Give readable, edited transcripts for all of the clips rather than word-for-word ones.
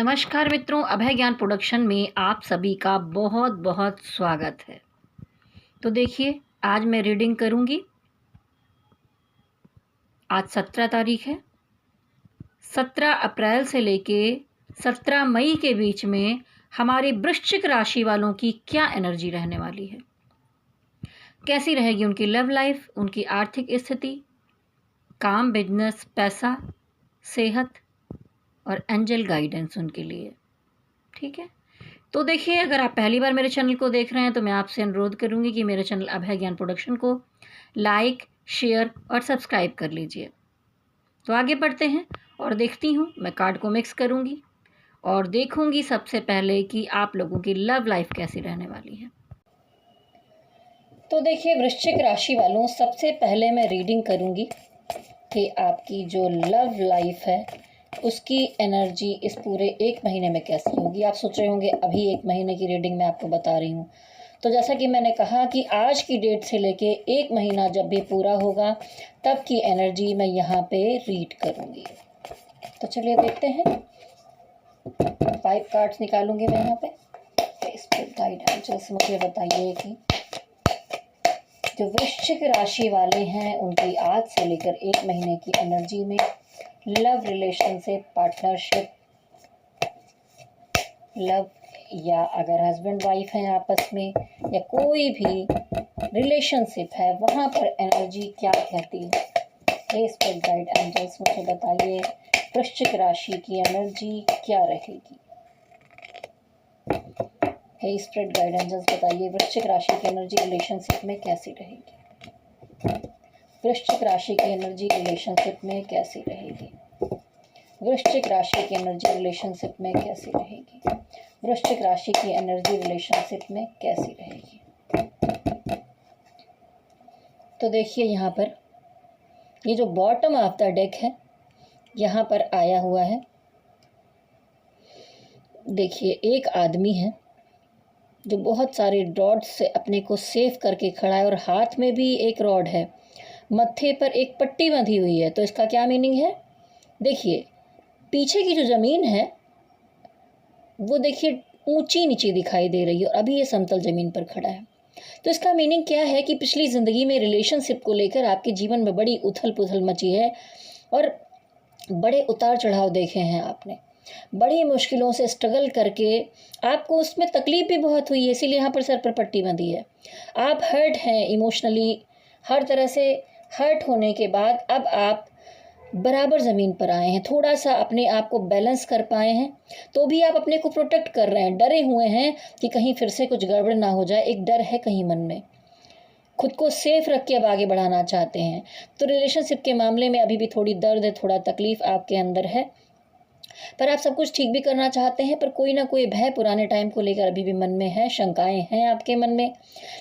नमस्कार मित्रों, अभय ज्ञान प्रोडक्शन में आप सभी का बहुत बहुत स्वागत है। तो देखिए, आज मैं रीडिंग करूंगी। आज 17 तारीख है। 17 अप्रैल से लेके 17 मई के बीच में हमारी वृश्चिक राशि वालों की क्या एनर्जी रहने वाली है, कैसी रहेगी उनकी लव लाइफ, उनकी आर्थिक स्थिति, काम, बिजनेस, पैसा, सेहत और एंजल गाइडेंस उनके लिए। ठीक है, तो देखिए, अगर आप पहली बार मेरे चैनल को देख रहे हैं तो मैं आपसे अनुरोध करूंगी कि मेरे चैनल अभय ज्ञान प्रोडक्शन को लाइक, शेयर और सब्सक्राइब कर लीजिए। तो आगे बढ़ते हैं और देखती हूँ, मैं कार्ड को मिक्स करूंगी और देखूंगी सबसे पहले कि आप लोगों की लव लाइफ कैसी रहने वाली है। तो देखिए, वृश्चिक राशि वालों, सबसे पहले मैं रीडिंग करूंगी कि आपकी जो लव लाइफ है उसकी एनर्जी इस पूरे 1 महीने में कैसी होगी। आप सोच रहे होंगे अभी 1 महीने की रीडिंग मैं आपको बता रही हूँ। तो जैसा कि मैंने कहा कि आज की डेट से लेके 1 महीना जब भी पूरा होगा तब की एनर्जी मैं यहाँ पे रीड करूँगी। तो चलिए देखते हैं। 5 कार्ड्स निकालूंगी मैं यहाँ पे। इस पर गाइड एंजल्स मुझे बताइए कि जो वृश्चिक राशि वाले हैं उनकी आज से लेकर 1 महीने की एनर्जी में लव रिलेशनशिप, पार्टनरशिप, लव, या अगर हस्बैंड वाइफ हैं आपस में या कोई भी रिलेशनशिप है वहाँ पर एनर्जी क्या कहती है। हे स्पिरिट गाइड एंजल्स मुझे बताइए वृश्चिक राशि की एनर्जी क्या रहेगी। हे स्पिरिट गाइड एंजल्स बताइए वृश्चिक राशि की एनर्जी रिलेशनशिप में कैसी रहेगी। वृश्चिक राशि की एनर्जी रिलेशनशिप में कैसी रहेगी। वृश्चिक राशि की एनर्जी रिलेशनशिप में कैसी रहेगी। वृश्चिक राशि की एनर्जी रिलेशनशिप में कैसी रहेगी। तो देखिए, यहाँ पर ये जो बॉटम ऑफ द डेक है यहाँ पर आया हुआ है। देखिए, एक आदमी है जो बहुत सारे रॉड से अपने को सेफ करके खड़ा है और हाथ में भी एक रॉड है, मत्थे पर एक पट्टी बंधी हुई है। तो इसका क्या मीनिंग है? देखिए, पीछे की जो ज़मीन है वो देखिए ऊंची नीची दिखाई दे रही है और अभी ये समतल ज़मीन पर खड़ा है। तो इसका मीनिंग क्या है कि पिछली ज़िंदगी में रिलेशनशिप को लेकर आपके जीवन में बड़ी उथल पुथल मची है और बड़े उतार चढ़ाव देखे हैं आपने। बड़ी मुश्किलों से स्ट्रगल करके आपको उसमें तकलीफ भी बहुत हुई है, इसीलिए यहाँ पर सर पर पट्टी बंधी है। आप हर्ट हैं इमोशनली, हर तरह से हर्ट होने के बाद अब आप बराबर ज़मीन पर आए हैं, थोड़ा सा अपने आप को बैलेंस कर पाए हैं। तो भी आप अपने को प्रोटेक्ट कर रहे हैं, डरे हुए हैं कि कहीं फिर से कुछ गड़बड़ ना हो जाए। एक डर है कहीं मन में, खुद को सेफ रख के अब आगे बढ़ाना चाहते हैं। तो रिलेशनशिप के मामले में अभी भी थोड़ी दर्द है, थोड़ा तकलीफ आपके अंदर है, पर आप सब कुछ ठीक भी करना चाहते हैं। पर कोई ना कोई भय पुराने टाइम को लेकर अभी भी मन में है, शंकाएं हैं आपके मन में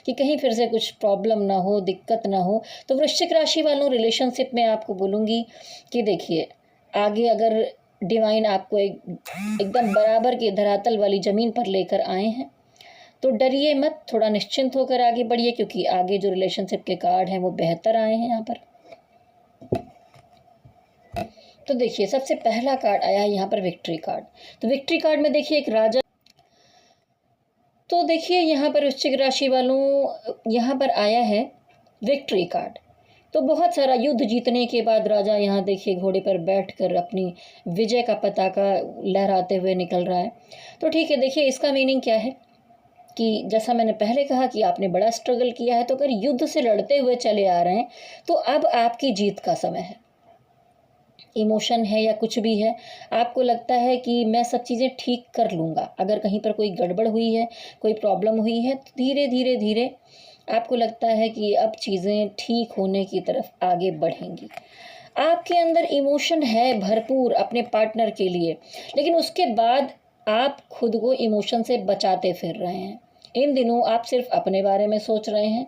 कि कहीं फिर से कुछ प्रॉब्लम ना हो, दिक्कत ना हो। तो वृश्चिक राशि वालों, रिलेशनशिप में आपको बोलूँगी कि देखिए, आगे अगर डिवाइन आपको एकदम बराबर की धरातल वाली ज़मीन पर लेकर आए हैं तो डरिए मत, थोड़ा निश्चिंत होकर आगे बढ़िए, क्योंकि आगे जो रिलेशनशिप के कार्ड हैं वो बेहतर आए हैं यहाँ पर। तो देखिए, सबसे पहला कार्ड आया है यहाँ पर विक्ट्री कार्ड। तो विक्ट्री कार्ड में देखिए एक राजा। तो देखिए, यहाँ पर वृश्चिक राशि वालों, यहाँ पर आया है विक्ट्री कार्ड। तो बहुत सारा युद्ध जीतने के बाद राजा यहाँ देखिए घोड़े पर बैठकर अपनी विजय का पताका लहराते हुए निकल रहा है। तो ठीक है, देखिए इसका मीनिंग क्या है कि जैसा मैंने पहले कहा कि आपने बड़ा स्ट्रगल किया है, तो अगर युद्ध से लड़ते हुए चले आ रहे हैं तो अब आपकी जीत का समय है। इमोशन है या कुछ भी है, आपको लगता है कि मैं सब चीज़ें ठीक कर लूँगा। अगर कहीं पर कोई गड़बड़ हुई है, कोई प्रॉब्लम हुई है, तो धीरे धीरे धीरे आपको लगता है कि अब चीज़ें ठीक होने की तरफ आगे बढ़ेंगी। आपके अंदर इमोशन है भरपूर अपने पार्टनर के लिए, लेकिन उसके बाद आप खुद को इमोशन से बचाते फिर रहे हैं। इन दिनों आप सिर्फ अपने बारे में सोच रहे हैं,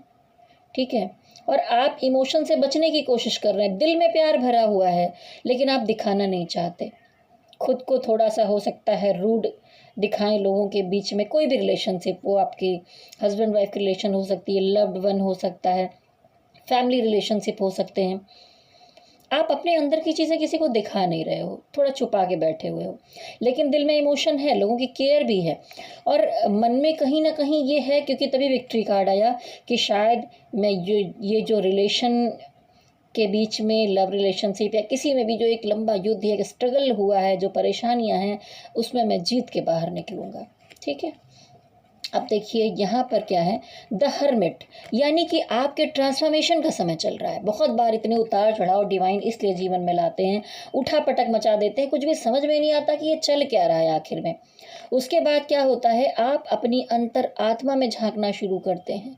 ठीक है, और आप इमोशन से बचने की कोशिश कर रहे हैं। दिल में प्यार भरा हुआ है लेकिन आप दिखाना नहीं चाहते। खुद को थोड़ा सा हो सकता है रूड दिखाएं लोगों के बीच में। कोई भी रिलेशनशिप, वो आपके हस्बैंड वाइफ की रिलेशन हो सकती है, लव्ड वन हो सकता है, फैमिली रिलेशनशिप हो सकते हैं। आप अपने अंदर की चीज़ें किसी को दिखा नहीं रहे हो, थोड़ा छुपा के बैठे हुए हो, लेकिन दिल में इमोशन है, लोगों की केयर भी है, और मन में कहीं ना कहीं ये है, क्योंकि तभी विक्ट्री कार्ड आया कि शायद मैं ये जो रिलेशन के बीच में, लव रिलेशनशिप या किसी में भी जो एक लंबा युद्ध है, एक स्ट्रगल हुआ है, जो परेशानियां हैं, उसमें मैं जीत के बाहर निकलूँगा। ठीक है, अब देखिए यहाँ पर क्या है, द हर्मिट, यानी कि आपके ट्रांसफॉर्मेशन का समय चल रहा है। बहुत बार इतने उतार चढ़ाव डिवाइन इसलिए जीवन में लाते हैं, उठा पटक मचा देते हैं, कुछ भी समझ में नहीं आता कि ये चल क्या रहा है आखिर में। उसके बाद क्या होता है, आप अपनी अंतर आत्मा में झांकना शुरू करते हैं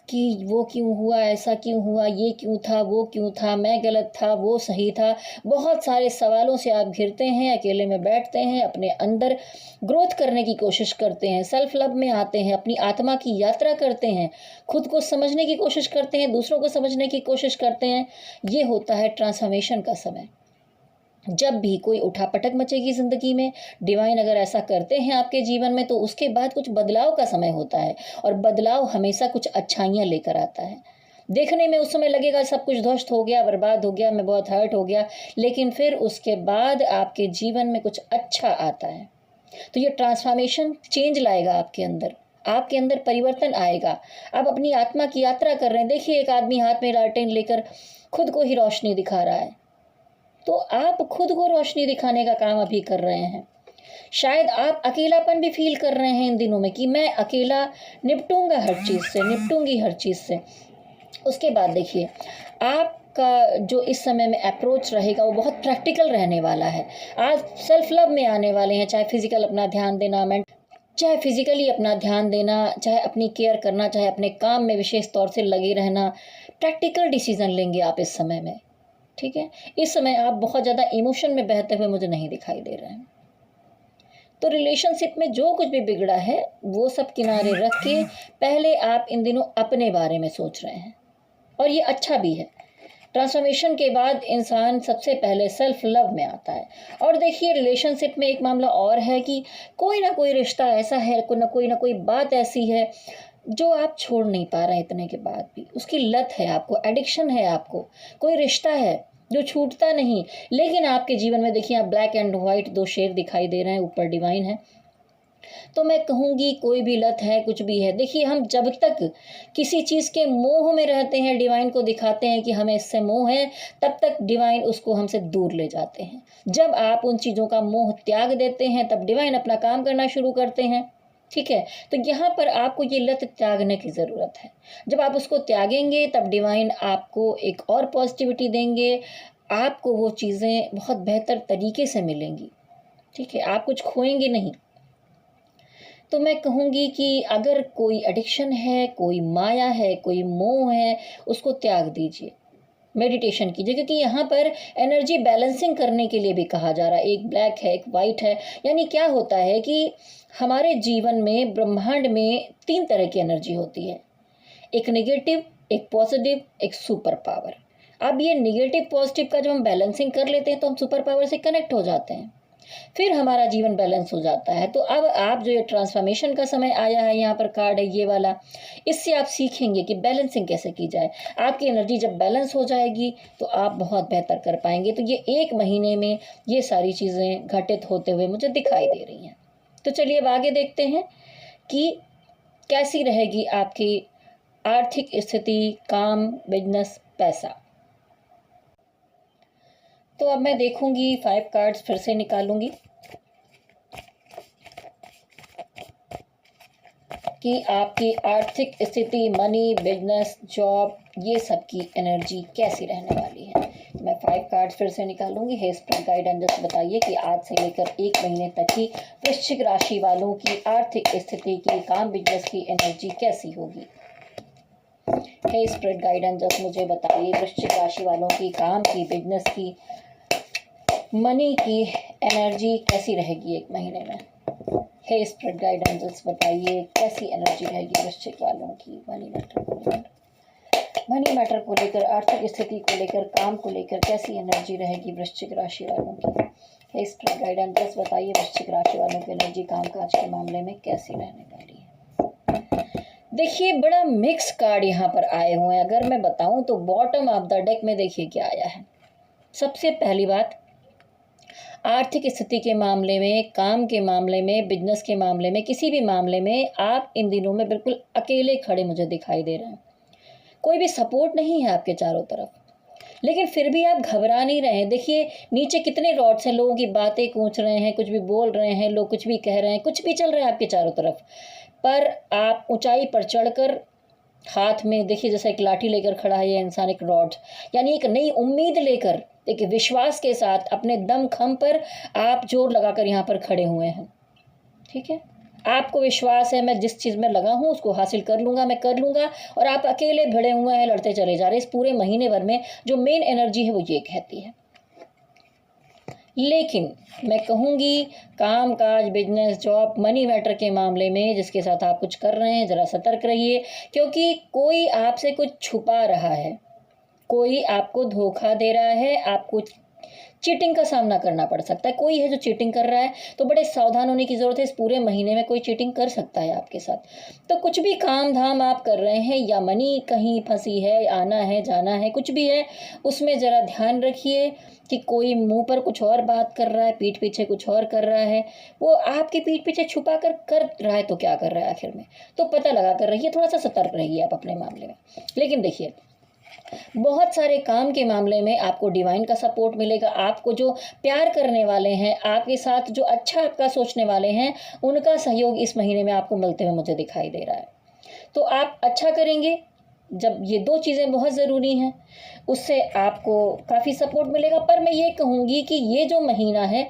कि वो क्यों हुआ, ऐसा क्यों हुआ, ये क्यों था, वो क्यों था, मैं गलत था, वो सही था। बहुत सारे सवालों से आप घिरते हैं, अकेले में बैठते हैं, अपने अंदर ग्रोथ करने की कोशिश करते हैं, सेल्फ लव में आते हैं, अपनी आत्मा की यात्रा करते हैं, खुद को समझने की कोशिश करते हैं, दूसरों को समझने की कोशिश करते हैं। ये होता है ट्रांसफॉर्मेशन का समय। जब भी कोई उठापटक मचेगी ज़िंदगी में, डिवाइन अगर ऐसा करते हैं आपके जीवन में, तो उसके बाद कुछ बदलाव का समय होता है, और बदलाव हमेशा कुछ अच्छाइयाँ लेकर आता है। देखने में उस समय लगेगा सब कुछ ध्वस्त हो गया, बर्बाद हो गया, मैं बहुत हर्ट हो गया, लेकिन फिर उसके बाद आपके जीवन में कुछ अच्छा आता है। तो ये ट्रांसफॉर्मेशन चेंज लाएगा आपके अंदर, आपके अंदर परिवर्तन आएगा। आप अपनी आत्मा की यात्रा कर रहे हैं। देखिए, एक आदमी हाथ में लालटेन लेकर खुद को ही रोशनी दिखा रहा है, तो आप खुद को रोशनी दिखाने का काम अभी कर रहे हैं। शायद आप अकेलापन भी फील कर रहे हैं इन दिनों में कि मैं अकेला निपटूंगा हर चीज़ से, निपटूंगी हर चीज़ से। उसके बाद देखिए, आपका जो इस समय में अप्रोच रहेगा वो बहुत प्रैक्टिकल रहने वाला है। आज सेल्फ लव में आने वाले हैं, चाहे फिजिकल अपना ध्यान देना, चाहे फिजिकली अपना ध्यान देना, चाहे अपनी केयर करना, चाहे अपने काम में विशेष तौर से लगे रहना। प्रैक्टिकल डिसीजन लेंगे आप इस समय में। ठीक है, इस समय आप बहुत ज़्यादा इमोशन में बहते हुए मुझे नहीं दिखाई दे रहे हैं। तो रिलेशनशिप में जो कुछ भी बिगड़ा है वो सब किनारे रख के पहले आप इन दिनों अपने बारे में सोच रहे हैं, और ये अच्छा भी है। ट्रांसफॉर्मेशन के बाद इंसान सबसे पहले सेल्फ लव में आता है। और देखिए, रिलेशनशिप में एक मामला और है कि कोई ना कोई रिश्ता ऐसा है, कोई ना कोई बात ऐसी है जो आप छोड़ नहीं पा रहे हैं इतने के बाद भी। उसकी लत है आपको, एडिक्शन है आपको, कोई रिश्ता है जो छूटता नहीं। लेकिन आपके जीवन में देखिए, आप ब्लैक एंड वाइट दो शेर दिखाई दे रहे हैं, ऊपर डिवाइन है। तो मैं कहूँगी, कोई भी लत है, कुछ भी है, देखिए, हम जब तक किसी चीज़ के मोह में रहते हैं, डिवाइन को दिखाते हैं कि हमें इससे मोह है, तब तक डिवाइन उसको हमसे दूर ले जाते हैं। जब आप उन चीज़ों का मोह त्याग देते हैं, तब डिवाइन अपना काम करना शुरू करते हैं। ठीक है, तो यहाँ पर आपको ये लत त्यागने की ज़रूरत है। जब आप उसको त्यागेंगे, तब डिवाइन आपको एक और पॉजिटिविटी देंगे, आपको वो चीज़ें बहुत बेहतर तरीके से मिलेंगी। ठीक है, आप कुछ खोएंगे नहीं। तो मैं कहूँगी कि अगर कोई एडिक्शन है, कोई माया है, कोई मोह है, उसको त्याग दीजिए, मेडिटेशन कीजिए, क्योंकि यहाँ पर एनर्जी बैलेंसिंग करने के लिए भी कहा जा रहा है। एक ब्लैक है, एक वाइट है, यानी क्या होता है कि हमारे जीवन में, ब्रह्मांड में 3 तरह की एनर्जी होती है, एक नेगेटिव, एक पॉजिटिव, एक सुपर पावर। अब ये नेगेटिव पॉजिटिव का जब हम बैलेंसिंग कर लेते हैं, तो हम सुपर पावर से कनेक्ट हो जाते हैं, फिर हमारा जीवन बैलेंस हो जाता है। तो अब आप जो ये ट्रांसफॉर्मेशन का समय आया है, यहाँ पर कार्ड है ये वाला, इससे आप सीखेंगे कि बैलेंसिंग कैसे की जाए। आपकी एनर्जी जब बैलेंस हो जाएगी तो आप बहुत बेहतर कर पाएंगे। तो ये 1 महीने में ये सारी चीज़ें घटित होते हुए मुझे दिखाई दे रही हैं। तो चलिए अब आगे देखते हैं कि कैसी रहेगी आपकी आर्थिक स्थिति, काम, बिजनेस, पैसा। तो अब मैं देखूंगी, 5 कार्ड्स फिर से निकालूंगी कि आपकी आर्थिक स्थिति, मनी, बिजनेस, जॉब, ये सब की एनर्जी कैसी रहने वाली है। तो मैं 5 कार्ड्स फिर से निकालूंगी। हे स्पिरिट गाइड एंजल्स, बताइए कि आज से लेकर 1 महीने तक की वृश्चिक राशि वालों की आर्थिक स्थिति की, काम, बिजनेस की एनर्जी कैसी होगी। हे स्पिरिट गाइड एंजल्स, मुझे बताइए वृश्चिक राशि वालों की, काम की, बिजनेस की, मनी की एनर्जी कैसी रहेगी 1 महीने में। हे स्पिरिट गाइड एंजल्स, बताइए कैसी एनर्जी रहेगी वृश्चिक वालों की, मनी मैटर को लेकर, आर्थिक स्थिति को लेकर, काम को लेकर कैसी एनर्जी रहेगी वृश्चिक राशि वालों की। हे स्पिरिट गाइड एंजल्स, बताइए वृश्चिक राशि वालों की एनर्जी कामकाज के मामले में कैसी रहने वाली है। देखिए, बड़ा मिक्स कार्ड यहाँ पर आए हुए हैं। अगर मैं बताऊं तो बॉटम ऑफ द डेक में देखिए क्या आया है, सबसे पहली बात, आर्थिक स्थिति के मामले में, काम के मामले में, बिजनेस के मामले में, किसी भी मामले में आप इन दिनों में बिल्कुल अकेले खड़े मुझे दिखाई दे रहे हैं। कोई भी सपोर्ट नहीं है आपके चारों तरफ, लेकिन फिर भी आप घबरा नहीं रहे हैं। देखिए नीचे कितने रॉड्स हैं, लोगों की बातें पूछ रहे हैं, कुछ भी बोल रहे हैं, लोग कुछ भी कह रहे हैं, कुछ भी चल रहा है आपके चारों तरफ, पर आप ऊंचाई पर चढ़कर हाथ में देखिए जैसे एक लाठी लेकर खड़ा है ये इंसान, एक रॉड, यानी एक नई उम्मीद लेकर, एक विश्वास के साथ अपने दम खम पर आप जोर लगाकर यहाँ पर खड़े हुए हैं। ठीक है, आपको विश्वास है मैं जिस चीज़ में लगा हूँ उसको हासिल कर लूँगा, मैं कर लूँगा, और आप अकेले भिड़े हुए हैं, लड़ते चले जा रहे हैं। इस पूरे महीने भर में जो मेन एनर्जी है वो ये कहती है। लेकिन मैं कहूँगी काम काज, बिजनेस, जॉब, मनी मैटर के मामले में जिसके साथ आप कुछ कर रहे हैं, ज़रा सतर्क रहिए, क्योंकि कोई आपसे कुछ छुपा रहा है, कोई आपको धोखा दे रहा है, आपको चीटिंग का सामना करना पड़ सकता है। कोई है जो चीटिंग कर रहा है, तो बड़े सावधान होने की ज़रूरत है। इस पूरे महीने में कोई चीटिंग कर सकता है आपके साथ। तो कुछ भी काम धाम आप कर रहे हैं या मनी कहीं फंसी है, आना है जाना है, कुछ भी है, उसमें ज़रा ध्यान रखिए कि कोई मुंह पर कुछ और बात कर रहा है, पीठ पीछे कुछ और कर रहा है, वो आपकी पीठ पीछे छुपा कर रहा है, तो क्या कर रहा है आखिर में, तो पता लगा कर रहिए, थोड़ा सा सतर्क रहिए आप अपने मामले में। लेकिन देखिए बहुत सारे काम के मामले में आपको डिवाइन का सपोर्ट मिलेगा। आपको जो प्यार करने वाले हैं, आपके साथ जो अच्छा आपका सोचने वाले हैं, उनका सहयोग इस महीने में आपको मिलते हुए मुझे दिखाई दे रहा है। तो आप अच्छा करेंगे जब ये दो चीज़ें बहुत ज़रूरी हैं, उससे आपको काफ़ी सपोर्ट मिलेगा। पर मैं ये कहूँगी कि ये जो महीना है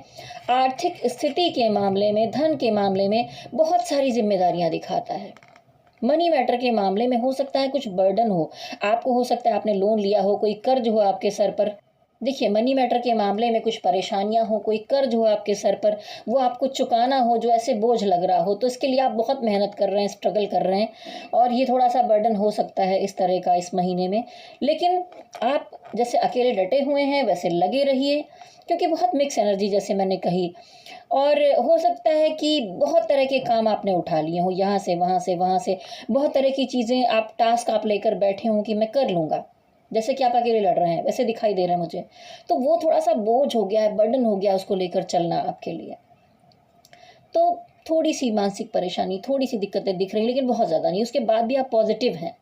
आर्थिक स्थिति के मामले में, धन के मामले में बहुत सारी जिम्मेदारियाँ दिखाता है। मनी मैटर के मामले में हो सकता है कुछ बर्डन हो आपको, हो सकता है आपने लोन लिया हो, कोई कर्ज हो आपके सर पर। देखिए मनी मैटर के मामले में कुछ परेशानियां हो, कोई कर्ज हो आपके सर पर, वो आपको चुकाना हो, जो ऐसे बोझ लग रहा हो, तो इसके लिए आप बहुत मेहनत कर रहे हैं, स्ट्रगल कर रहे हैं, और ये थोड़ा सा बर्डन हो सकता है इस तरह का इस महीने में। लेकिन आप जैसे अकेले डटे हुए हैं वैसे लगे रहिए, क्योंकि बहुत मिक्स एनर्जी जैसे मैंने कही, और हो सकता है कि बहुत तरह के काम आपने उठा लिए हों, यहाँ से वहाँ से वहाँ से, बहुत तरह की चीज़ें आप टास्क आप लेकर बैठे हों कि मैं कर लूँगा, जैसे कि आप अकेले लड़ रहे हैं वैसे दिखाई दे रहा है मुझे। तो वो थोड़ा सा बोझ हो गया है, बर्डन हो गया उसको लेकर चलना आपके लिए। तो थोड़ी सी मानसिक परेशानी, थोड़ी सी दिक्कतें दिख रही, लेकिन बहुत ज़्यादा नहीं। उसके बाद भी आप पॉजिटिव हैं,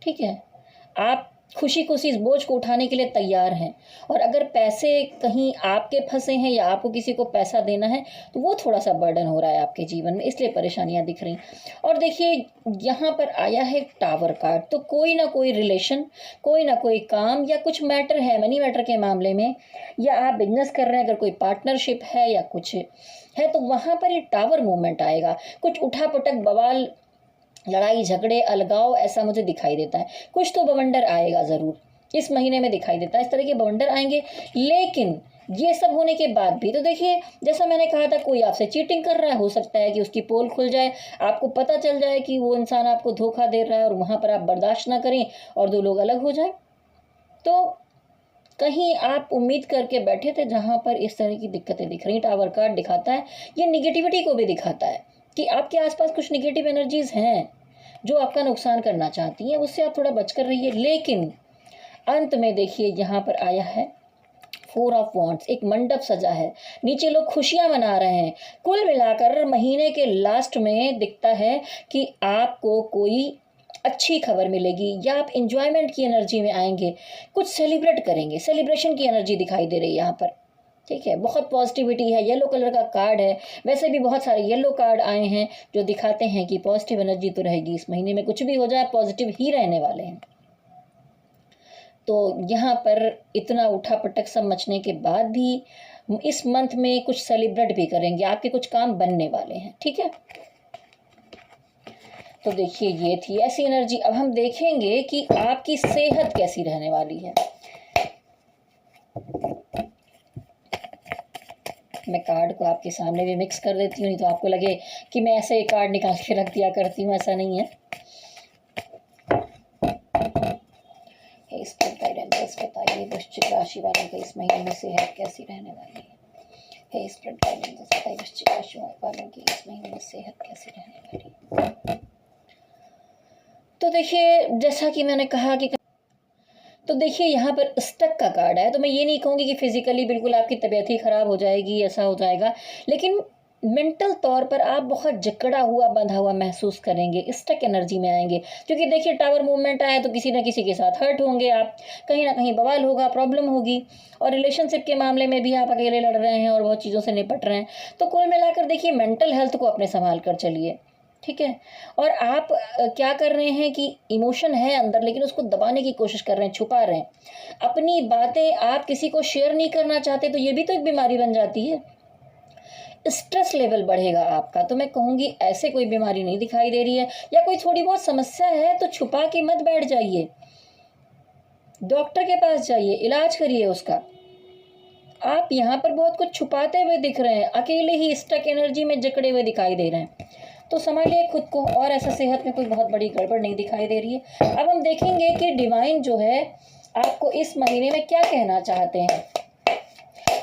ठीक है, आप खुशी खुशी इस बोझ को उठाने के लिए तैयार हैं। और अगर पैसे कहीं आपके फंसे हैं या आपको किसी को पैसा देना है, तो वो थोड़ा सा बर्डन हो रहा है आपके जीवन में, इसलिए परेशानियां दिख रही। और देखिए यहाँ पर आया है टावर कार्ड, तो कोई ना कोई रिलेशन, कोई ना कोई काम या कुछ मैटर है मनी मैटर के मामले में, या आप बिजनेस कर रहे हैं, अगर कोई पार्टनरशिप है या कुछ है, तो वहाँ पर ये टावर मूवमेंट आएगा। कुछ उठा पटक बवाल, लड़ाई झगड़े, अलगाव, ऐसा मुझे दिखाई देता है। कुछ तो बवंडर आएगा ज़रूर इस महीने में, दिखाई देता है इस तरह के बवंडर आएंगे। लेकिन ये सब होने के बाद भी तो देखिए जैसा मैंने कहा था, कोई आपसे चीटिंग कर रहा है, हो सकता है कि उसकी पोल खुल जाए, आपको पता चल जाए कि वो इंसान आपको धोखा दे रहा है, और वहाँ पर आप बर्दाश्त ना करें और दो लोग अलग हो जाए। तो कहीं आप उम्मीद करके बैठे थे जहाँ पर इस तरह की दिक्कतें दिख रही। टावर कार्ड दिखाता है, ये निगेटिविटी को भी दिखाता है कि आपके आसपास कुछ निगेटिव एनर्जीज हैं जो आपका नुकसान करना चाहती हैं, उससे आप थोड़ा बचकर रहिए। लेकिन अंत में देखिए यहाँ पर आया है 4 ऑफ वॉन्ड्स, एक मंडप सजा है, नीचे लोग खुशियां मना रहे हैं। कुल मिलाकर महीने के लास्ट में दिखता है कि आपको कोई अच्छी खबर मिलेगी, या आप इंजॉयमेंट की एनर्जी में आएंगे, कुछ सेलिब्रेट करेंगे, सेलिब्रेशन की एनर्जी दिखाई दे रही है यहाँ पर। ठीक है, बहुत पॉजिटिविटी है, येलो कलर का कार्ड है। वैसे भी बहुत सारे येलो कार्ड आए हैं जो दिखाते हैं कि पॉजिटिव एनर्जी तो रहेगी इस महीने में, कुछ भी हो जाए पॉजिटिव ही रहने वाले हैं। तो यहाँ पर इतना उठा पटक सब मचने के बाद भी इस मंथ में कुछ सेलिब्रेट भी करेंगे, आपके कुछ काम बनने वाले हैं। ठीक है, तो देखिए ये थी ऐसी एनर्जी। अब हम देखेंगे कि आपकी सेहत कैसी रहने वाली है। मैं कार्ड को आपके सामने भी मिक्स कर देती हूँ, नहीं तो आपको लगे कि मैं ऐसे एक कार्ड निकाल के रख दिया करती हूँ, ऐसा नहीं है। स्पिरिट गाइडेंस बताइए वृश्चिक राशि वालों को इस महीने में सेहत कैसी रहने वाली है। हे स्पिरिट गाइडेंस बताइए वृश्चिक राशि वालों की इस महीने में सेहत कैसी रहने वाली है। तो देखिए जैसा कि मैंने कहा कि तो देखिए यहाँ पर स्टक का कार्ड है, तो मैं ये नहीं कहूँगी कि फिजिकली बिल्कुल आपकी तबीयत ही खराब हो जाएगी, ऐसा हो जाएगा, लेकिन मेंटल तौर पर आप बहुत जकड़ा हुआ बंधा हुआ महसूस करेंगे, स्टक एनर्जी में आएंगे। क्योंकि देखिए टावर मूवमेंट आया तो किसी न किसी के साथ हर्ट होंगे आप, कहीं ना कहीं बवाल होगा, प्रॉब्लम होगी, और रिलेशनशिप के मामले में भी आप अकेले लड़ रहे हैं और बहुत चीज़ों से निपट रहे हैं। तो कुल मिलाकर देखिए मेंटल हेल्थ को अपने संभाल कर चलिए, ठीक है। और आप क्या कर रहे हैं कि इमोशन है अंदर, लेकिन उसको दबाने की कोशिश कर रहे हैं, छुपा रहे हैं अपनी बातें, आप किसी को शेयर नहीं करना चाहते, तो ये भी तो एक बीमारी बन जाती है। स्ट्रेस लेवल बढ़ेगा आपका। तो मैं कहूँगी ऐसे कोई बीमारी नहीं दिखाई दे रही है, या कोई थोड़ी बहुत समस्या है तो छुपा के मत बैठ जाइए, डॉक्टर के पास जाइए, इलाज करिए उसका। आप यहाँ पर बहुत कुछ छुपाते हुए दिख रहे हैं, अकेले ही स्टक एनर्जी में जकड़े हुए दिखाई दे रहे हैं, तो संभालिए खुद को। और ऐसा सेहत में कोई बहुत बड़ी गड़बड़ नहीं दिखाई दे रही है। अब हम देखेंगे कि डिवाइन जो है आपको इस महीने में क्या कहना चाहते हैं।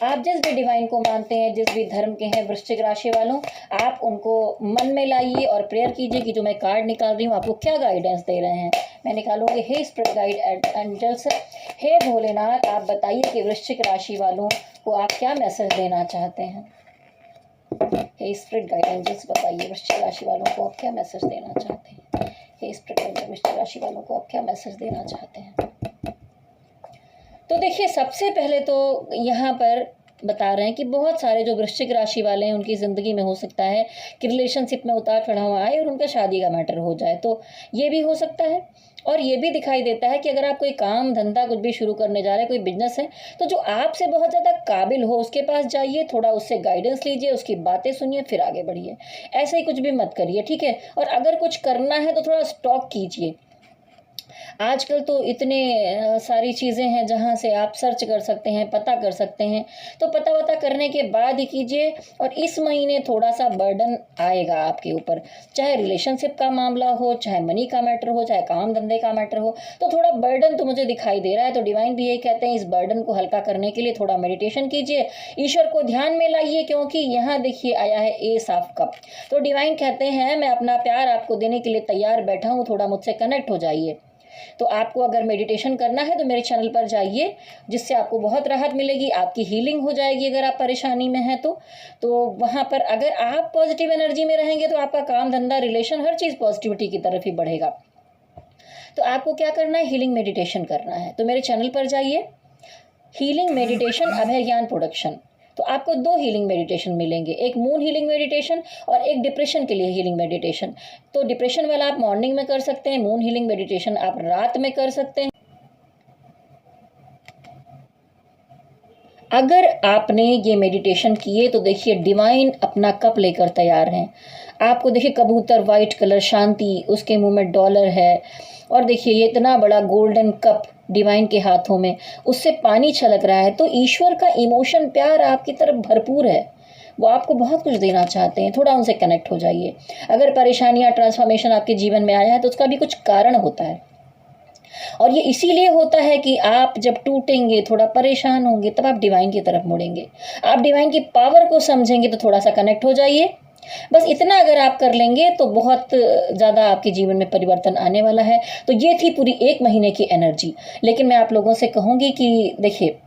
आप जिस भी डिवाइन को मानते हैं, जिस भी धर्म के हैं, वृश्चिक राशि वालों, आप उनको मन में लाइए और प्रेयर कीजिए कि जो मैं कार्ड निकाल रही हूँ आपको क्या गाइडेंस दे रहे हैं। मैं निकालूंगी हे स्पिरिट गाइड एंजल्स, हे भोलेनाथ, आप बताइए कि वृश्चिक राशि वालों को आप क्या मैसेज देना चाहते हैं। हे स्पिरिट गाइड एंजल्स, बताइए वृश्चिक राशि वालों को आप क्या मैसेज देना चाहते हैं। हे स्पिरिट गाइड वृश्चिक राशि वालों को आप क्या मैसेज देना चाहते हैं। तो देखिए सबसे पहले तो यहाँ पर बता रहे हैं कि बहुत सारे जो वृश्चिक राशि वाले हैं उनकी ज़िंदगी में हो सकता है कि रिलेशनशिप में उतार चढ़ाव आए और उनका शादी का मैटर हो जाए, तो ये भी हो सकता है। और ये भी दिखाई देता है कि अगर आप कोई काम धंधा कुछ भी शुरू करने जा रहे हैं, कोई बिजनेस है, तो जो आपसे बहुत ज़्यादा काबिल हो उसके पास जाइए, थोड़ा उससे गाइडेंस लीजिए, उसकी बातें सुनिए, फिर आगे बढ़िए। ऐसे ही कुछ भी मत करिए, ठीक है। और अगर कुछ करना है तो थोड़ा स्टॉक कीजिए। आजकल तो इतने सारी चीज़ें हैं जहाँ से आप सर्च कर सकते हैं, पता कर सकते हैं, तो पता वता करने के बाद ही कीजिए। और इस महीने थोड़ा सा बर्डन आएगा आपके ऊपर, चाहे रिलेशनशिप का मामला हो, चाहे मनी का मैटर हो, चाहे काम धंधे का मैटर हो, तो थोड़ा बर्डन तो मुझे दिखाई दे रहा है। तो डिवाइन भी यही कहते हैं इस बर्डन को हल्का करने के लिए थोड़ा मेडिटेशन कीजिए, ईश्वर को ध्यान में लाइए, क्योंकि यहाँ देखिए आया है एस ऑफ कप। तो डिवाइन कहते हैं मैं अपना प्यार आपको देने के लिए तैयार बैठा हूँ, थोड़ा मुझसे कनेक्ट हो जाइए। तो आपको अगर मेडिटेशन करना है तो मेरे चैनल पर जाइए, जिससे आपको बहुत राहत मिलेगी, आपकी हीलिंग हो जाएगी। अगर आप परेशानी में हैं तो वहाँ पर अगर आप पॉजिटिव एनर्जी में रहेंगे तो आपका काम धंधा रिलेशन हर चीज़ पॉजिटिविटी की तरफ ही बढ़ेगा। तो आपको क्या करना है, हीलिंग मेडिटेशन करना है, तो मेरे चैनल पर जाइए, हीलिंग मेडिटेशन अभय ज्ञान प्रोडक्शन। तो आपको 2 हीलिंग मेडिटेशन मिलेंगे, एक मून हीलिंग मेडिटेशन और एक डिप्रेशन के लिए हीलिंग मेडिटेशन। तो डिप्रेशन वाला आप मॉर्निंग में कर सकते हैं, मून हीलिंग मेडिटेशन आप रात में कर सकते हैं। अगर आपने ये मेडिटेशन किए तो देखिए डिवाइन अपना कप लेकर तैयार हैं। आपको देखिए कबूतर वाइट कलर, शांति, उसके मुंह में डॉलर है, और देखिए ये इतना बड़ा गोल्डन कप डिवाइन के हाथों में, उससे पानी छलक रहा है। तो ईश्वर का इमोशन, प्यार आपकी तरफ भरपूर है, वो आपको बहुत कुछ देना चाहते हैं। थोड़ा उनसे कनेक्ट हो जाइए। अगर परेशानियां, ट्रांसफॉर्मेशन आपके जीवन में आया है तो उसका भी कुछ कारण होता है, और ये इसीलिए होता है कि आप जब टूटेंगे, थोड़ा परेशान होंगे, तब आप डिवाइन की तरफ मुड़ेंगे, आप डिवाइन की पावर को समझेंगे। तो थोड़ा सा कनेक्ट हो जाइए। बस इतना अगर आप कर लेंगे तो बहुत ज़्यादा आपके जीवन में परिवर्तन आने वाला है। तो ये थी पूरी 1 महीने की एनर्जी। लेकिन मैं आप लोगों से कहूँगी कि देखिए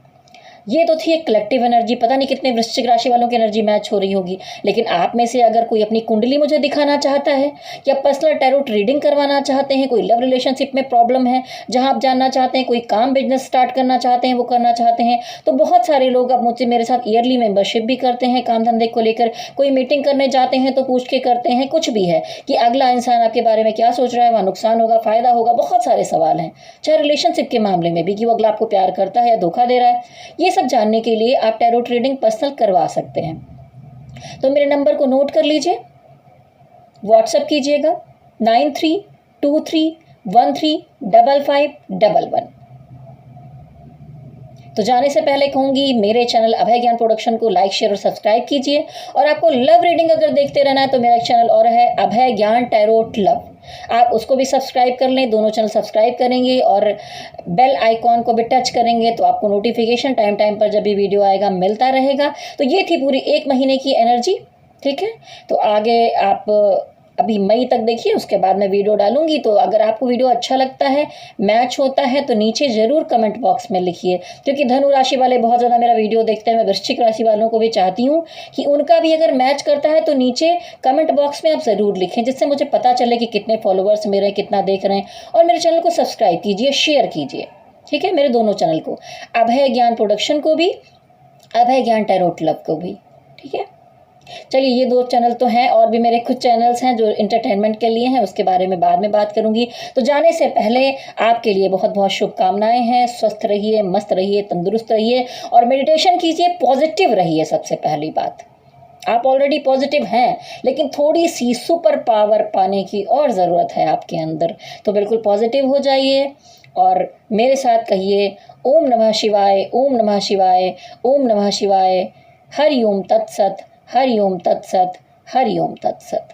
ये तो थी एक कलेक्टिव एनर्जी, पता नहीं कितने वृश्चिक राशि वालों की एनर्जी मैच हो रही होगी। लेकिन आप में से अगर कोई अपनी कुंडली मुझे दिखाना चाहता है, या पर्सनल टैरोट रीडिंग करवाना चाहते हैं, कोई लव रिलेशनशिप में प्रॉब्लम है जहां आप जानना चाहते हैं, कोई काम बिजनेस स्टार्ट करना चाहते हैं, वो करना चाहते हैं, तो बहुत सारे लोग अब मुझसे मेरे साथ ईयरली मेंबरशिप भी करते हैं काम धंधे को लेकर। कोई मीटिंग करने जाते हैं तो पूछ के करते हैं, कुछ भी है कि अगला इंसान आपके बारे में क्या सोच रहा है, वहाँ नुकसान होगा, फायदा होगा, बहुत सारे सवाल हैं। चाहे रिलेशनशिप के मामले में भी कि वो अगला आपको प्यार करता है या धोखा दे रहा है, ये सब जानने के लिए आप टैरोट रीडिंग पर्सनल करवा सकते हैं। तो मेरे नंबर को नोट कर लीजिए, व्हाट्सएप कीजिएगा 9323135511। तो जाने से पहले कहूंगी मेरे चैनल अभय ज्ञान प्रोडक्शन को लाइक, शेयर और सब्सक्राइब कीजिए। और आपको लव रीडिंग अगर देखते रहना है तो मेरा एक चैनल और है, अभय ज्ञान टैरोट लव, आप उसको भी सब्सक्राइब कर लें। दोनों चैनल सब्सक्राइब करेंगे और बेल आइकॉन को भी टच करेंगे तो आपको नोटिफिकेशन टाइम टाइम पर जब भी वीडियो आएगा मिलता रहेगा। तो ये थी पूरी 1 महीने की एनर्जी, ठीक है। तो आगे आप अभी मई तक देखिए, उसके बाद मैं वीडियो डालूंगी। तो अगर आपको वीडियो अच्छा लगता है, मैच होता है, तो नीचे ज़रूर कमेंट बॉक्स में लिखिए, क्योंकि धनु राशि वाले बहुत ज़्यादा मेरा वीडियो देखते हैं। मैं वृश्चिक राशि वालों को भी चाहती हूँ कि उनका भी अगर मैच करता है तो नीचे कमेंट बॉक्स में आप ज़रूर लिखें, जिससे मुझे पता चले कि कितने फॉलोअर्स मेरे कितना देख रहे हैं। और मेरे चैनल को सब्सक्राइब कीजिए, शेयर कीजिए, ठीक है, मेरे दोनों चैनल को, अभय ज्ञान प्रोडक्शन को भी, अभय ज्ञान टैरो क्लब को भी, ठीक है। चलिए, ये 2 चैनल तो हैं, और भी मेरे कुछ चैनल्स हैं जो इंटरटेनमेंट के लिए हैं, उसके बारे में बाद में बात करूंगी। तो जाने से पहले आपके लिए बहुत बहुत शुभकामनाएं हैं। स्वस्थ रहिए, मस्त रहिए, तंदुरुस्त रहिए और मेडिटेशन कीजिए, पॉजिटिव रहिए। सबसे पहली बात, आप ऑलरेडी पॉजिटिव हैं, लेकिन थोड़ी सी सुपर पावर पाने की और ज़रूरत है आपके अंदर। तो बिल्कुल पॉजिटिव हो जाइए और मेरे साथ कहिए, ओम नमः शिवाय, ओम नमः शिवाय, ओम नमः शिवाय। हरि ओम तत्सत, हरि ओम तत्सत, हरि ओम तत्सत।